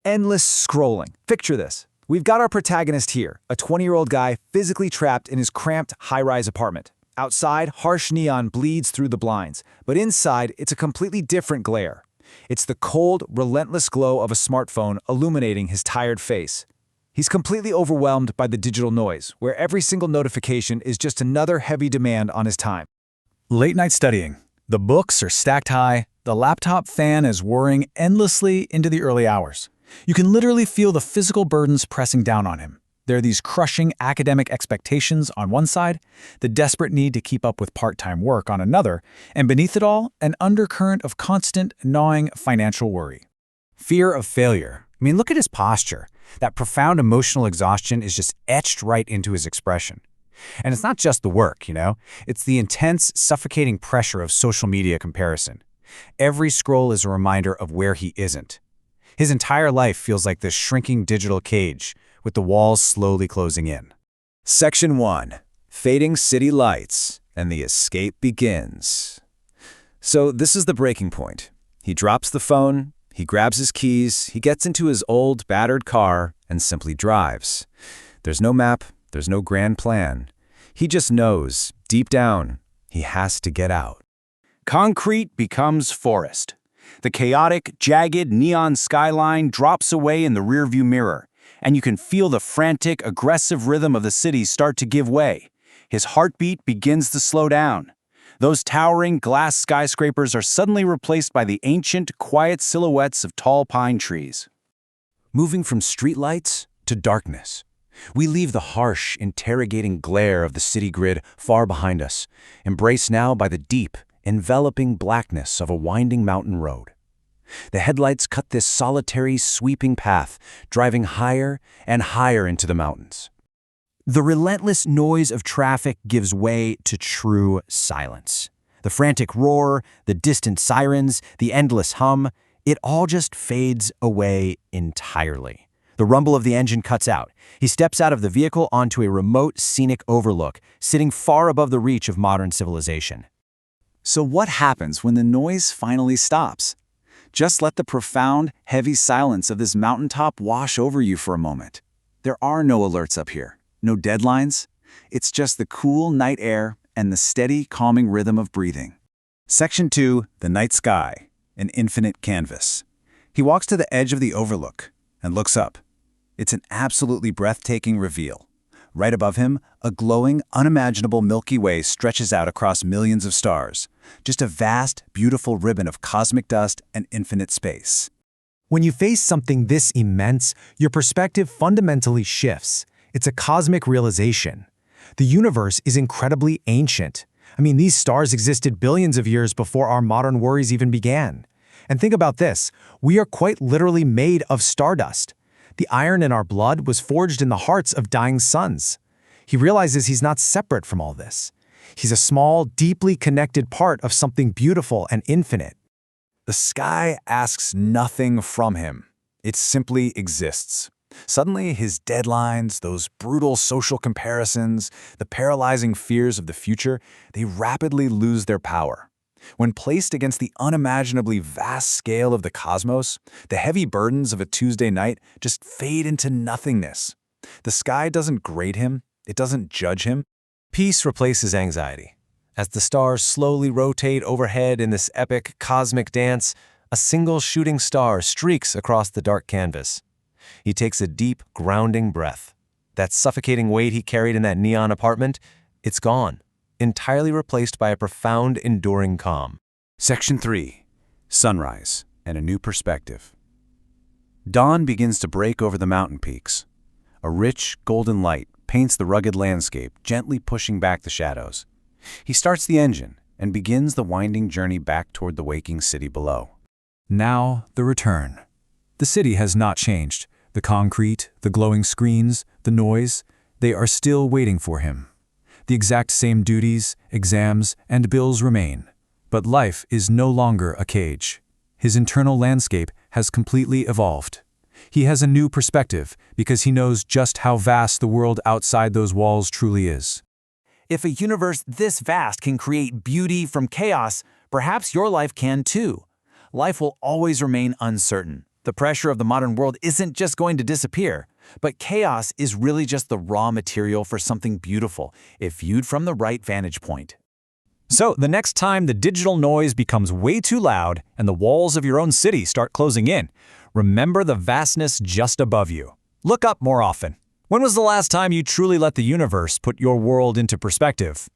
Endless scrolling. Picture this. We've got our protagonist here, a 20-year-old guy physically trapped in his cramped, high-rise apartment. Outside, harsh neon bleeds through the blinds, but inside, it's a completely different glare. It's the cold, relentless glow of a smartphone illuminating his tired face. He's completely overwhelmed by the digital noise, where every single notification is just another heavy demand on his time. Late night studying. The books are stacked high. The laptop fan is whirring endlessly into the early hours. You can literally feel the physical burdens pressing down on him. There are these crushing academic expectations on one side, the desperate need to keep up with part-time work on another, and beneath it all, an undercurrent of constant, gnawing financial worry. Fear of failure. I mean, look at his posture. That profound emotional exhaustion is just etched right into his expression. And it's not just the work, It's the intense, suffocating pressure of social media comparison. Every scroll is a reminder of where he isn't. His entire life feels like this shrinking digital cage, with the walls slowly closing in. Section 1. Fading city lights, and the escape begins. So this is the breaking point. He drops the phone, he grabs his keys, he gets into his old, battered car, and simply drives. There's no map, there's no grand plan. He just knows, deep down, he has to get out. Concrete becomes forest. The chaotic, jagged neon skyline drops away in the rearview mirror, and you can feel the frantic, aggressive rhythm of the city start to give way. His heartbeat begins to slow down. Those towering glass skyscrapers are suddenly replaced by the ancient, quiet silhouettes of tall pine trees. Moving from streetlights to darkness. We leave the harsh, interrogating glare of the city grid far behind us, embraced now by the deep, enveloping blackness of a winding mountain road. The headlights cut this solitary, sweeping path, driving higher and higher into the mountains. The relentless noise of traffic gives way to true silence. The frantic roar, the distant sirens, the endless hum, it all just fades away entirely. The rumble of the engine cuts out. He steps out of the vehicle onto a remote, scenic overlook, sitting far above the reach of modern civilization. So what happens when the noise finally stops? Just let the profound, heavy silence of this mountaintop wash over you for a moment. There are no alerts up here, no deadlines. It's just the cool night air and the steady, calming rhythm of breathing. Section 2, the night sky, an infinite canvas. He walks to the edge of the overlook and looks up. It's an absolutely breathtaking reveal. Right above him, a glowing, unimaginable Milky Way stretches out across millions of stars. Just a vast, beautiful ribbon of cosmic dust and infinite space. When you face something this immense, your perspective fundamentally shifts. It's a cosmic realization. The universe is incredibly ancient. I mean, these stars existed billions of years before our modern worries even began. And think about this, we are quite literally made of stardust. The iron in our blood was forged in the hearts of dying suns. He realizes he's not separate from all this. He's a small, deeply connected part of something beautiful and infinite. The sky asks nothing from him. It simply exists. Suddenly, his deadlines, those brutal social comparisons, the paralyzing fears of the future, they rapidly lose their power. When placed against the unimaginably vast scale of the cosmos, the heavy burdens of a Tuesday night just fade into nothingness. The sky doesn't grade him, it doesn't judge him. Peace replaces anxiety. As the stars slowly rotate overhead in this epic cosmic dance, a single shooting star streaks across the dark canvas. He takes a deep, grounding breath. That suffocating weight he carried in that neon apartment, it's gone. Entirely replaced by a profound, enduring calm. Section 3. Sunrise and a new perspective. Dawn begins to break over the mountain peaks. A rich, golden light paints the rugged landscape, gently pushing back the shadows. He starts the engine and begins the winding journey back toward the waking city below. Now, the return. The city has not changed. The concrete, the glowing screens, the noise, they are still waiting for him. The exact same duties, exams, and bills remain. But life is no longer a cage. His internal landscape has completely evolved. He has a new perspective because he knows just how vast the world outside those walls truly is. If a universe this vast can create beauty from chaos, perhaps your life can too. Life will always remain uncertain, The pressure of the modern world isn't just going to disappear, but chaos is really just the raw material for something beautiful if viewed from the right vantage point. So, the next time the digital noise becomes way too loud and the walls of your own city start closing in, remember the vastness just above you. Look up more often. When was the last time you truly let the universe put your world into perspective?